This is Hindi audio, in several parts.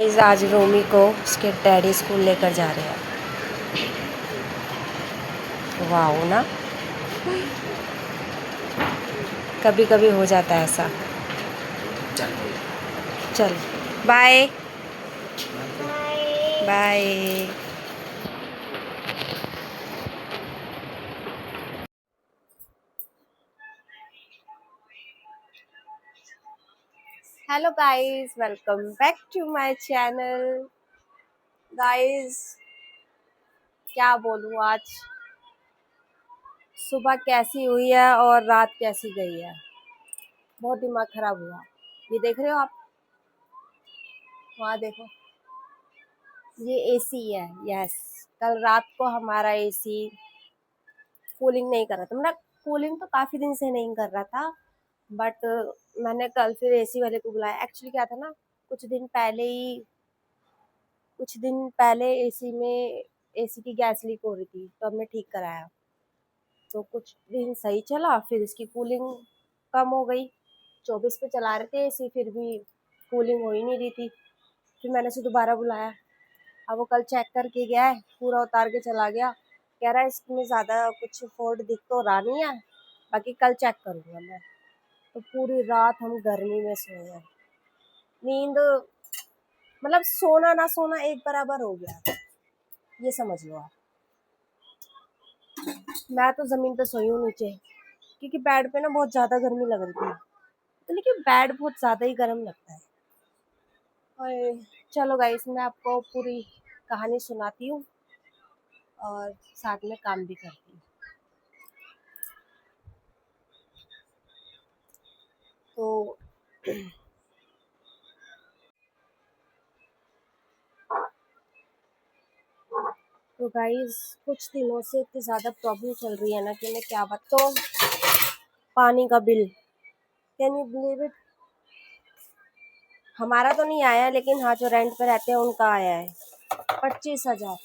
आज रोमी को उसके डैडी स्कूल लेकर जा रहे हैं। वाह ना, कभी कभी हो जाता है ऐसा। चल bye bye. Hello guys, welcome back to my channel. Guys क्या बोलूँ, आज सुबह कैसी हुई है और रात कैसी गई है, बहुत दिमाग खराब हुआ। ये देख रहे हो आप, वहाँ देखो, ये एसी है। यस, कल रात को हमारा एसी कूलिंग नहीं कर रहा था। मतलब कूलिंग तो काफ़ी दिन से नहीं कर रहा था, बट मैंने कल फिर एसी वाले को बुलाया। एक्चुअली क्या था ना, कुछ दिन पहले एसी की गैस लीक हो रही थी, तो हमने ठीक कराया। तो कुछ दिन सही चला, फिर इसकी कूलिंग कम हो गई। 24 पे चला रहे थे एसी, फिर भी कूलिंग हो ही नहीं रही थी। फिर मैंने उसे दोबारा बुलाया। अब वो कल चेक करके गया है, पूरा उतार के चला गया। कह रहा है इसमें ज़्यादा कुछ फॉल्ट दिख तो रहा नहीं है, बाकी कल चेक करूँगा मैं। तो पूरी रात हम गर्मी में सोए हैं। नींद मतलब सोना ना सोना एक बराबर हो गया, ये समझ लो आप। मैं तो ज़मीन पे सोई हूँ नीचे, क्योंकि बेड पे ना बहुत ज़्यादा गर्मी लग रही थी। तो लेकिन बेड बहुत ज़्यादा ही गर्म लगता है। और चलो गाइस, मैं आपको पूरी कहानी सुनाती हूँ और साथ में काम भी करती हूँ। तो तो गाइस, कुछ दिनों से इतनी ज़्यादा प्रॉब्लम चल रही है ना कि मैं क्या बताऊँ। पानी का bill, can you believe it. हमारा तो नहीं आया, लेकिन हाँ, जो रेंट पे रहते हैं उनका आया है 25,000।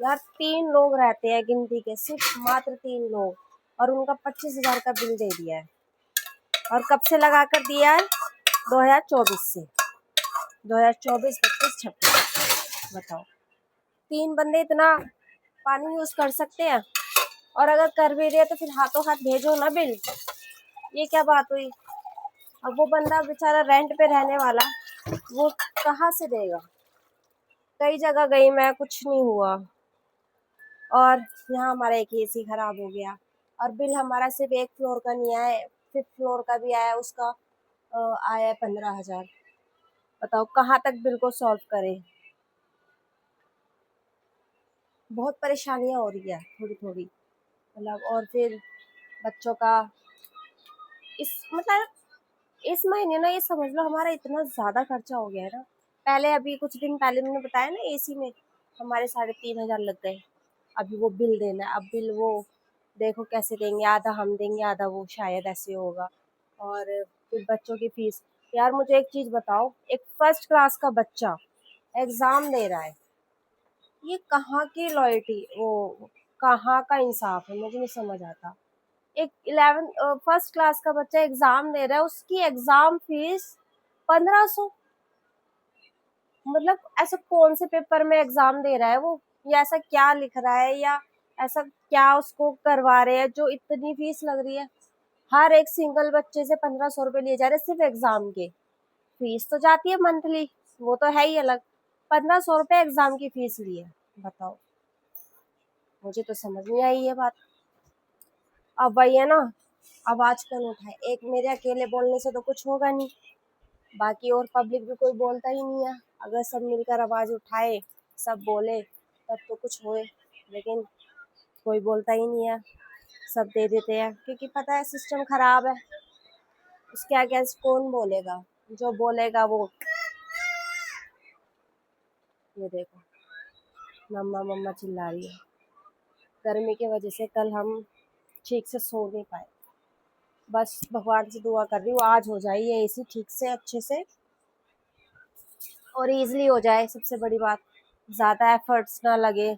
यार 3 लोग रहते हैं गिनती के, सिर्फ मात्र 3 लोग, और उनका 25,000 का बिल दे दिया है। और कब से लगा कर दिया है? 2024 से। 2024, 25, 26, बताओ। 3 बंदे इतना पानी यूज कर सकते हैं? और अगर कर भी रहे तो फिर हाथों हाथ भेजो ना बिल। ये क्या बात हुई? अब वो बंदा बेचारा रेंट पे रहने वाला, वो कहाँ से देगा? कई जगह गई मैं, कुछ नहीं हुआ। और यहाँ हमारा एक एसी खराब हो गया, और बिल हमारा सिर्फ 1 फ्लोर का नहीं आया है, 5th फ्लोर का भी आया, उसका आया है 15,000। बताओ कहाँ तक बिल को सॉल्व करें। बहुत परेशानियाँ हो रही है थोड़ी थोड़ी, मतलब। और फिर बच्चों का मतलब इस महीने ना, ये समझ लो हमारा इतना ज़्यादा खर्चा हो गया है ना। पहले अभी कुछ दिन पहले मैंने बताया ना, एसी में हमारे 3,500 लग गए। अभी वो बिल देना है, अब बिल वो देखो कैसे देंगे, आधा हम देंगे आधा वो, शायद ऐसे होगा। और फिर बच्चों की फीस। यार मुझे एक चीज़ बताओ, एक फर्स्ट क्लास का बच्चा एग्ज़ाम दे रहा है, ये कहाँ की लॉयल्टी, वो कहाँ का इंसाफ है, मुझे नहीं समझ आता। एक 11 फर्स्ट क्लास का बच्चा एग्जाम दे रहा है, उसकी एग्जाम फीस 1500। मतलब ऐसा कौन से पेपर में एग्जाम दे रहा है वो, या ऐसा क्या लिख रहा है, या ऐसा क्या उसको करवा रहे हैं जो इतनी फीस लग रही है? हर एक सिंगल बच्चे से 1500 रुपये लिए जा रहे हैं सिर्फ एग्जाम के। फीस तो जाती है मंथली, वो तो है ही अलग। 1500 रुपये एग्जाम की फीस ली है, बताओ। मुझे तो समझ नहीं आई ये बात। अब वही है ना, आवाज कौन उठाए? एक मेरे अकेले बोलने से तो कुछ होगा नहीं, बाकी और पब्लिक भी कोई बोलता ही नहीं है। अगर सब मिलकर आवाज उठाए, सब बोले, तब तो कुछ होए, लेकिन कोई बोलता ही नहीं है। सब दे देते हैं, क्योंकि पता है सिस्टम खराब है। उसके अगेंस्ट कौन बोलेगा? जो बोलेगा वो, ये देखो, मम्मा मम्मा चिल्ला रही है। गर्मी की वजह से कल हम ठीक से सो नहीं पाए। बस भगवान से दुआ कर रही हूँ आज हो जाए ये एसी ठीक से, अच्छे से, और इजीली हो जाए। सबसे बड़ी बात, ज़्यादा एफर्ट्स ना लगे,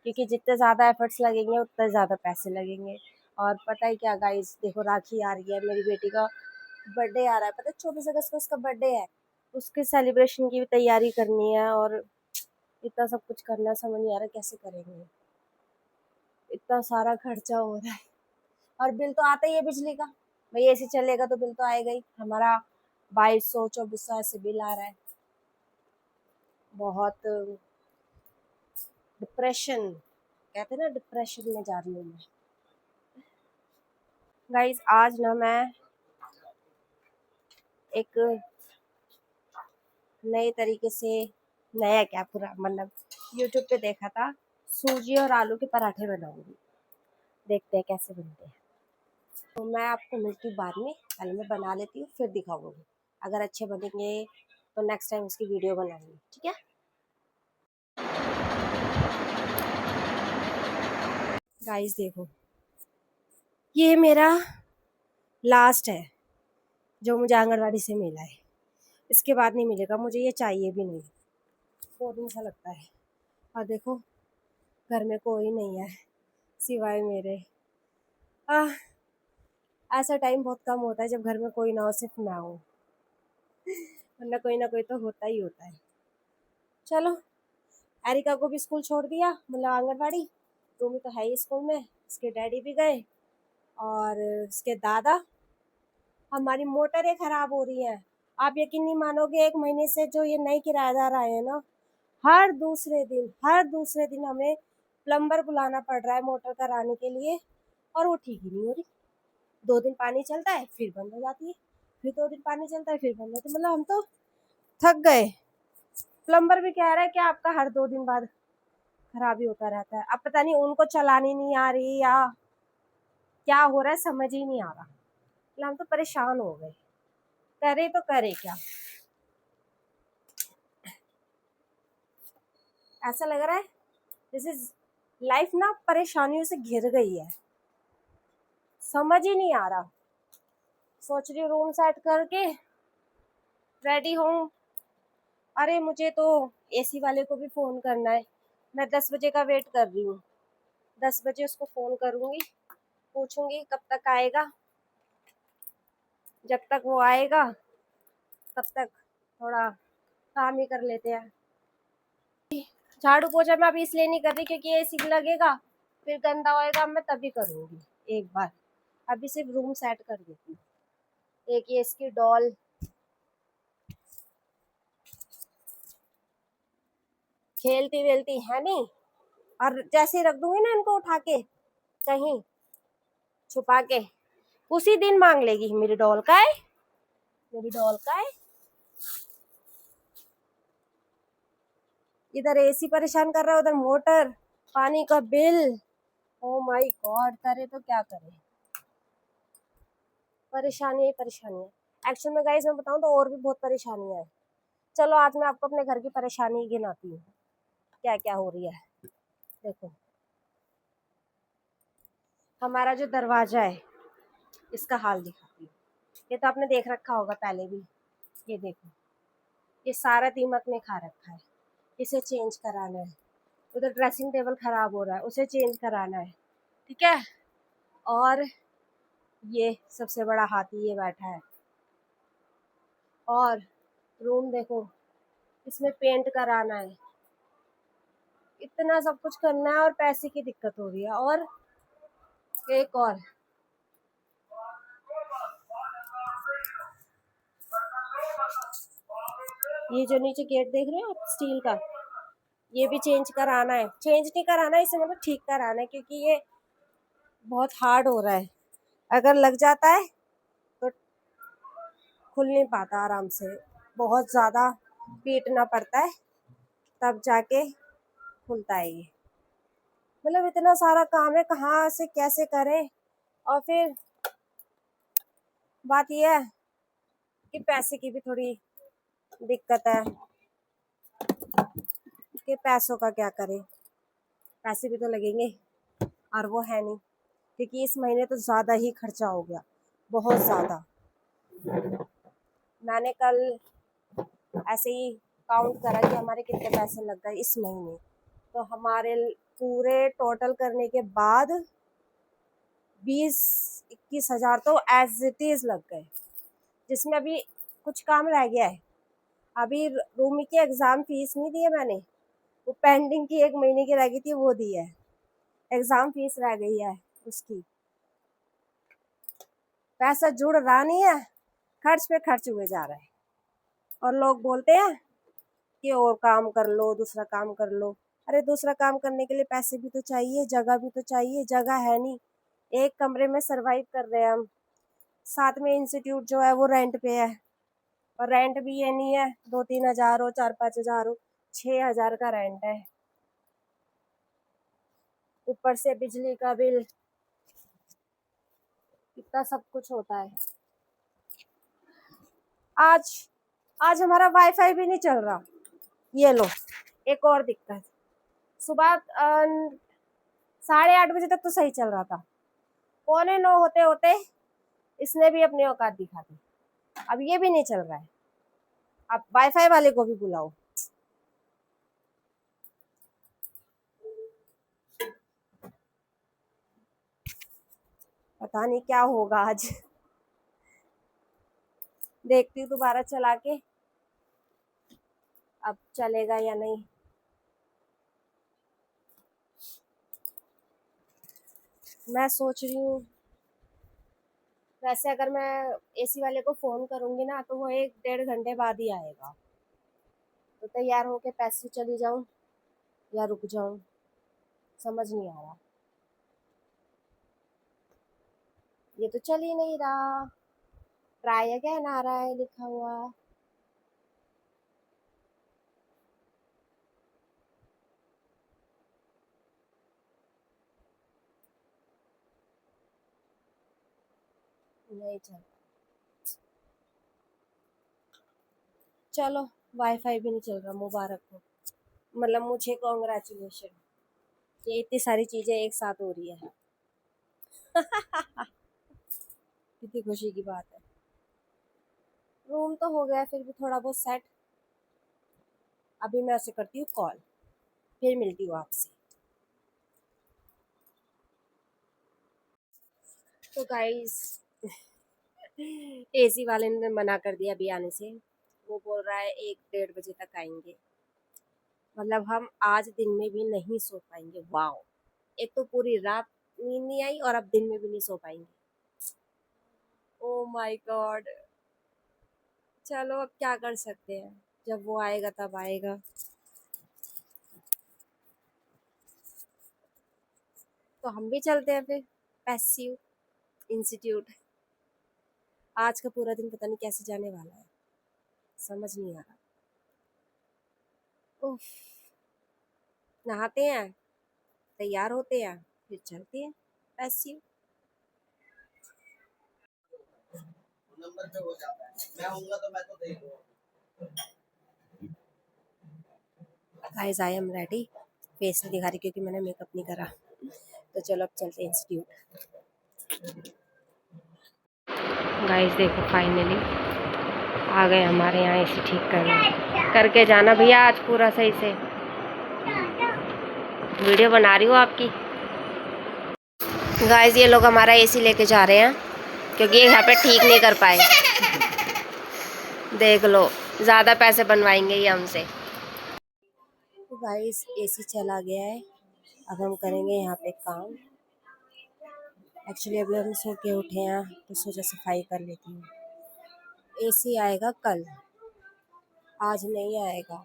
क्योंकि जितने ज़्यादा एफर्ट्स लगेंगे उतने ज़्यादा पैसे लगेंगे। और पता है क्या गाइस, देखो राखी आ रही है, मेरी बेटी का बर्थडे आ रहा है, पता है 24 अगस्त को उसका बर्थडे है। उसके सेलिब्रेशन की भी तैयारी करनी है और इतना सब कुछ करना, समझ नहीं आ रहा कैसे करेंगे। इतना सारा खर्चा हो रहा है और बिल तो आता ही है बिजली का। भाई ऐसे चलेगा तो बिल तो आएगा ही। हमारा 2200-2400 ऐसे बिल आ रहा है। बहुत डिप्रेशन, कहते हैं ना, डिप्रेशन में जा रही हूँ मैं। गाइस आज ना मैं एक नए तरीके से, नया क्या पूरा मतलब यूट्यूब पे देखा था, सूजी और आलू के पराठे बनाऊंगी। देखते हैं कैसे बनते हैं। तो मैं आपको मिलती हूँ बाद में, पहले मैं बना लेती हूँ फिर दिखाऊंगी। अगर अच्छे बनेंगे तो नेक्स्ट टाइम उसकी वीडियो बनाऊंगी, ठीक है। गाइस देखो, ये मेरा लास्ट है जो मुझे आंगनवाड़ी से मिला है। इसके बाद नहीं मिलेगा, मुझे ये चाहिए भी नहीं। बोरिंग सा लगता है। और देखो घर में कोई नहीं है सिवाय मेरे। आह, ऐसा टाइम बहुत कम होता है जब घर में कोई ना हो, सिर्फ मैं हूँ। वरना कोई ना कोई तो होता ही होता है। चलो, एरिका को भी स्कूल छोड़ दिया, मतलब आंगनवाड़ी। रूमी तो है ही स्कूल में, इसके डैडी भी गए और इसके दादा। हमारी मोटरें खराब हो रही हैं। आप यकीन नहीं मानोगे, 1 महीने से जो ये नए किराएदार आए हैं ना, हर दूसरे दिन हमें प्लम्बर बुलाना पड़ रहा है मोटर कराने के लिए। और वो ठीक ही नहीं हो रही। 2 दिन पानी चलता है फिर बंद हो जाती है, फिर 2 दिन पानी चलता है फिर बंद होती है। मतलब हम तो थक गए। प्लम्बर भी कह रहा है कि आपका हर 2 दिन बाद खराबी होता रहता है। अब पता नहीं उनको चलानी नहीं आ रही या क्या हो रहा है, समझ ही नहीं आ रहा। मतलब हम तो परेशान हो गए, करे तो करे क्या। ऐसा लग रहा है जैसे लाइफ ना परेशानियों से घिर गई है, समझ ही नहीं आ रहा। सोच रही हूँ रूम सेट करके रेडी हूँ। अरे मुझे तो एसी वाले को भी फोन करना है। मैं 10 बजे का वेट कर रही हूँ। 10 बजे उसको फोन करूंगी, पूछूंगी कब तक आएगा। जब तक वो आएगा तब तक थोड़ा काम ही कर लेते हैं। झाड़ू पोछा मैं अभी इसलिए नहीं कर रही क्योंकि एसी लगेगा फिर गंदा होएगा, मैं तभी करूंगी एक बार। अभी सिर्फ रूम सेट कर देती हूँ। एक ये इसकी डॉल खेलती वेलती है नहीं, और जैसे ही रख दूंगी ना इनको उठा के कहीं छुपा के, उसी दिन मांग लेगी मेरी डॉल का है, मेरी डॉल का है। इधर एसी परेशान कर रहा है, उधर मोटर, पानी का बिल। ओ माय गॉड, करे तो क्या करे। परेशानी ही परेशानी है। एक्चुअल में गाइस मैं बताऊं तो और भी बहुत परेशानी है। चलो आज मैं आपको अपने घर की परेशानी गिनाती हूँ क्या क्या हो रही है। देखो, हमारा जो दरवाजा है इसका हाल दिखाती हूँ। ये तो आपने देख रखा होगा पहले भी। ये देखो, ये सारा दीमक ने खा रखा है, इसे चेंज कराना है। उधर ड्रेसिंग टेबल खराब हो रहा है, उसे चेंज कराना है, ठीक है। और ये सबसे बड़ा हाथी ये बैठा है। और रूम देखो, इसमें पेंट कराना है। इतना सब कुछ करना है और पैसे की दिक्कत हो रही है। और एक और, ये जो नीचे गेट देख रहे हो आप स्टील का, ये भी चेंज कराना है। चेंज नहीं कराना है इसे, मतलब ठीक कराना है क्योंकि ये बहुत हार्ड हो रहा है। अगर लग जाता है तो खुल नहीं पाता आराम से, बहुत ज़्यादा पीटना पड़ता है तब जाके खुलता है ये। मतलब इतना सारा काम है, कहाँ से कैसे करें। और फिर बात यह है कि पैसे की भी थोड़ी दिक्कत है कि पैसों का क्या करें। पैसे भी तो लगेंगे और वो है नहीं, क्योंकि इस महीने तो ज़्यादा ही खर्चा हो गया, बहुत ज़्यादा। मैंने कल ऐसे ही काउंट करा कि हमारे कितने पैसे लग गए इस महीने। तो हमारे पूरे टोटल करने के बाद 20-21 हज़ार तो एज इट इज़ लग गए, जिसमें अभी कुछ काम रह गया है। अभी रूमी की एग्ज़ाम फीस नहीं दी है मैंने, वो पेंडिंग की 1 महीने की रह गई थी, वो दी है। एग्ज़ाम फीस रह गई है उसकी। पैसा जुड़ रहा नहीं है, खर्च पे खर्च हुए जा रहा है। और लोग बोलते हैं कि और काम कर लो, दूसरा काम कर लो। अरे दूसरा काम करने के लिए पैसे भी तो चाहिए, जगह भी तो चाहिए, जगह है नहीं। एक कमरे में सरवाइव कर रहे हैं हम। साथ में इंस्टीट्यूट जो है वो रेंट पे है, और रेंट भी ये नहीं है 2-3 हज़ार हो, 4-5 हज़ार हो, 6 हज़ार का रेंट है। ऊपर से बिजली का बिल, इतना सब कुछ होता है। आज आज हमारा वाईफाई भी नहीं चल रहा। ये लो, एक और दिक्कत। सुबह 8:30 बजे तक तो सही चल रहा था, 8:45 होते होते इसने भी अपनी औकात दिखा दी। अब ये भी नहीं चल रहा है। अब वाईफाई वाले को भी बुलाओ। पता नहीं क्या होगा आज। देखती हूँ दोबारा चला के, अब चलेगा या नहीं। मैं सोच रही हूँ, वैसे अगर मैं एसी वाले को फोन करूंगी ना तो वो 1-1.5 घंटे बाद ही आएगा। तो तैयार होके पैसे चली जाऊं या रुक जाऊं, समझ नहीं आ रहा। ये तो चल ही नहीं रहा। ट्राई अगेन आ रहा है लिखा हुआ। नहीं चल। चलो, वाईफाई भी नहीं चल रहा, मुबारक हो। मतलब मुझे कॉन्ग्रेचुलेशन, ये इतनी सारी चीजें एक साथ हो रही है। कितनी खुशी की बात है। रूम तो हो गया फिर भी थोड़ा बहुत सेट। अभी मैं उसे करती हूँ कॉल, फिर मिलती हूँ आपसे। तो गाइस, एसी वाले ने मना कर दिया अभी आने से। वो बोल रहा है 1-1:30 बजे तक आएंगे। मतलब हम आज दिन में भी नहीं सो पाएंगे। वाओ, एक तो पूरी रात नींद नहीं आई और अब दिन में भी नहीं सो पाएंगे। Oh my God. चलो अब क्या कर सकते हैं, जब वो आएगा तब आएगा। तो हम भी चलते हैं फिर पैसिव इंस्टीट्यूट। आज का पूरा दिन पता नहीं कैसे जाने वाला है, समझ नहीं आ रहा। उफ, नहाते हैं, तैयार होते हैं, फिर चलते हैं पैसिव। नंबर पे हो जाता है, मैं आऊंगा तो मैं तो देख लूंगा। Guys I am ready. Face नहीं दिखा रही क्योंकि मैंने मेकअप नहीं करा। तो चलो अब चलते हैं इंस्टीट्यूट। गाइस देखो, फाइनली आ गए हमारे यहाँ एसी ठीक करने। करके जाना भैया आज पूरा सही से। वीडियो बना रही हूँ आपकी। गाइस ये लोग हमारा एसी लेके जा रहे हैं क्योंकि ये यहाँ पे ठीक नहीं कर पाए। देख लो, ज़्यादा पैसे बनवाएंगे ये हमसे। तो गाइस एसी चला गया है, अब हम करेंगे यहाँ पे काम। एक्चुअली अभी हम सो के उठे हैं तो सोचा सफाई कर लेती हूँ। एसी आएगा कल, आज नहीं आएगा।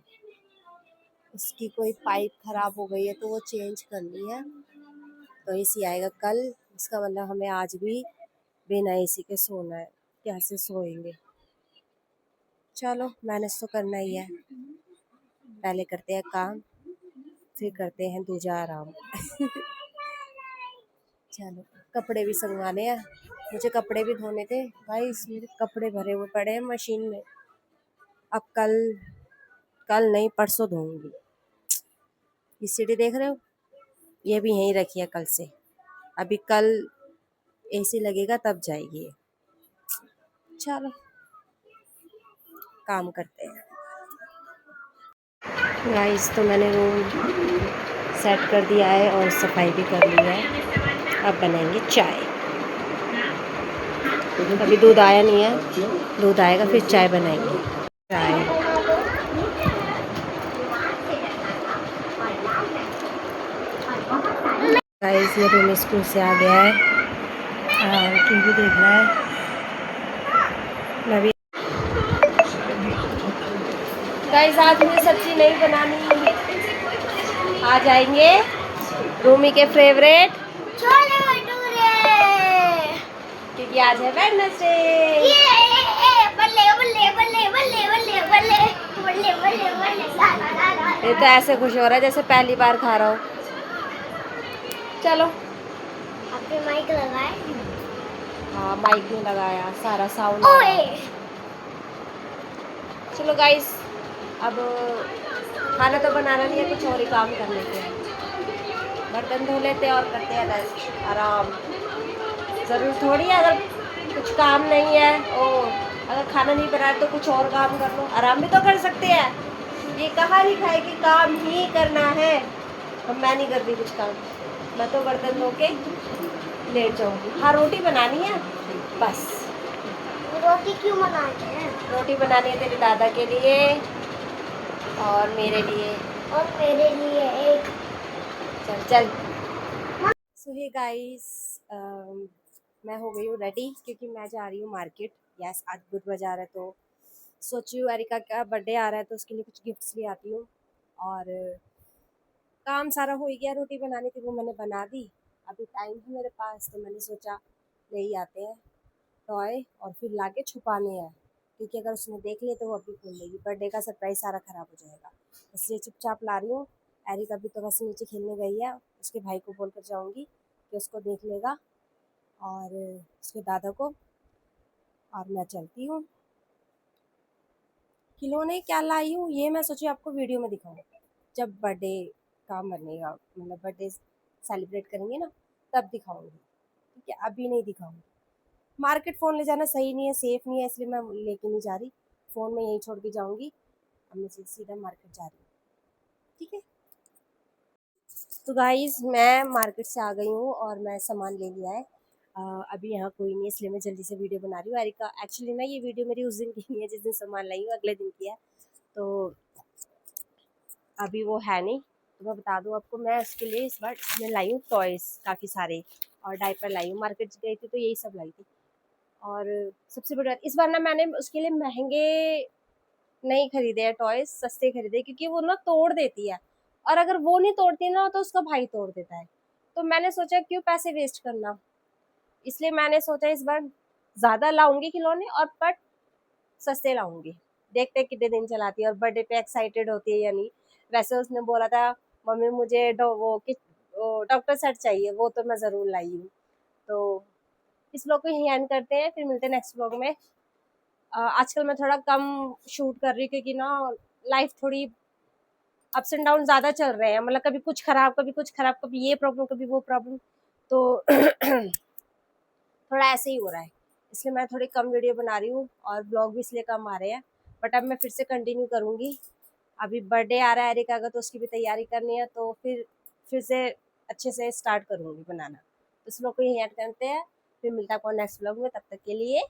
उसकी कोई पाइप खराब हो गई है तो वो चेंज करनी है। तो एसी आएगा कल। इसका मतलब हमें आज भी बिना एसी के सोना है। कैसे सोएंगे। चलो मैनेज तो करना ही है। पहले करते हैं काम, फिर करते हैं दूजा आराम। चलो, कपड़े भी संगवाने हैं। मुझे कपड़े भी धोने थे भाई, मेरे कपड़े भरे हुए पड़े हैं मशीन में। अब कल कल नहीं परसों धोऊंगी। ये सीढ़ी देख रहे हो, ये भी यहीं रखी है कल से। अभी कल एसी लगेगा तब जाएगी ये। चलो काम करते हैं। गाइस तो मैंने रूम सेट कर दिया है और सफाई भी कर ली है। अब बनाएंगे चाय। अभी दूध आया नहीं है, दूध आएगा फिर चाय बनाएंगे। चाय गाइस ये रूम स्कूल से आ गया है और टीवी देख रहा है। मैं भी गाइस आज मुझे सब्जी नहीं बनानी, आ जाएंगे रूमी के फेवरेट छोले भटूरे, क्योंकि आज है वेडनेसडे। ये तो ऐसे खुश हो रहा है जैसे पहली बार खा रहा हूँ। चलो आपने माइक लगाया? हाँ माइक नहीं लगाया, सारा साउंड। चलो गाइस अब खाना तो बनाना नहीं है, कुछ और ही काम कर लेते हैं। बर्तन धो लेते हैं और करते हैं रेस्ट, आराम। ज़रूर थोड़ी है अगर कुछ काम नहीं है अगर खाना नहीं बना तो कुछ और काम कर लो, आराम भी तो कर सकते हैं। ये कहा लिखा है कि काम ही करना है। अब मैं नहीं कर रही कुछ काम, मैं तो बर्तन धो के लेट जाऊँगी। हाँ रोटी बनानी है बस। रोटी क्यों बनाते हैं? रोटी बनानी है तेरे दादा के लिए और मेरे लिए और मेरे लिए एक। चल चल। सो हे गाइस मैं हो गई हूँ रेडी क्योंकि मैं जा रही हूँ मार्केट। यस आज बुध बाजार है तो सोची हूँ एरिका का बर्थडे आ रहा है तो उसके लिए कुछ गिफ्ट्स ले आती हूँ। और काम सारा हो ही गया, रोटी बनानी थी वो मैंने बना दी। अभी टाइम है मेरे पास तो मैंने सोचा ले ही आते हैं टॉय और फिर लाके छुपाने हैं, क्योंकि अगर उसने देख लिया तो वो अभी खोल लेगी, बर्थडे का सरप्राइज सारा ख़राब हो जाएगा। इसलिए चुपचाप ला रही हूँ। एरिका भी तो वैसे नीचे खेलने गई है, उसके भाई को बोल कर जाऊँगी कि उसको देख लेगा और उसके दादा को। और मैं चलती हूँ। खिलौने क्या लाई हूँ ये मैं सोची आपको वीडियो में दिखाऊँ, जब बर्थडे का बनेगा, मतलब बर्थडे सेलिब्रेट करेंगे ना तब दिखाऊँगी, ठीक है अभी नहीं दिखाऊँगी। मार्केट फ़ोन ले जाना सही नहीं है, सेफ़ नहीं है, इसलिए मैं लेके नहीं जा रही। फ़ोन में यहीं छोड़ के जाऊँगी। अब मैं सीधा मार्केट जा रही हूँ, ठीक है। तो गाइस मैं मार्केट से आ गई हूँ और मैं सामान ले लिया है। अभी यहाँ कोई नहीं है इसलिए मैं जल्दी से वीडियो बना रही हूँ। एरिका एक्चुअली ना ये वीडियो मेरी उस दिन की नहीं है जिस दिन सामान लाई हूँ, अगले दिन की है। तो अभी वो है नहीं, तो मैं बता दूँ आपको, मैं उसके लिए इस बार मैं लाई हूँ टॉयज़ काफ़ी सारे और डायपर लाई हूँ। मार्केट गई थी तो यही सब लाई थी। और सबसे बड़ी बात इस बार ना मैंने उसके लिए महंगे नहीं खरीदे हैं टॉयज़, सस्ते खरीदे क्योंकि वो ना तोड़ देती है और अगर वो नहीं तोड़ती ना तो उसका भाई तोड़ देता है। तो मैंने सोचा क्यों पैसे वेस्ट करना, इसलिए मैंने सोचा इस बार ज़्यादा लाऊंगी खिलौने और बट सस्ते लाऊंगी। देखते हैं कितने दिन चलाती है और बर्थडे पे एक्साइटेड होती है या नहीं। वैसे उसने बोला था मम्मी मुझे वो डॉक्टर सेट चाहिए, वो तो मैं ज़रूर लाई हूँ। तो इस व्लॉग को यहीं एंड करते हैं, फिर मिलते हैं नेक्स्ट व्लॉग में। आजकल मैं थोड़ा कम शूट कर रही हूँ क्योंकि ना लाइफ थोड़ी अप्स एंड डाउन ज़्यादा चल रहे हैं, मतलब कभी कुछ खराब कभी कुछ खराब, कभी ये प्रॉब्लम कभी वो प्रॉब्लम। तो थोड़ा ऐसे ही हो रहा है, इसलिए मैं थोड़ी कम वीडियो बना रही हूँ और ब्लॉग भी इसलिए कम आ रहे हैं। बट अब मैं फिर से कंटिन्यू करूँगी। अभी बर्थडे आ रहा है एरिका का तो उसकी भी तैयारी करनी है, तो फिर से अच्छे से स्टार्ट करूँगी बनाना। तो इस ब्लॉग को यहीं ऐड करते हैं, फिर मिलता है आपको नेक्स्ट ब्लॉग में, तब तक के लिए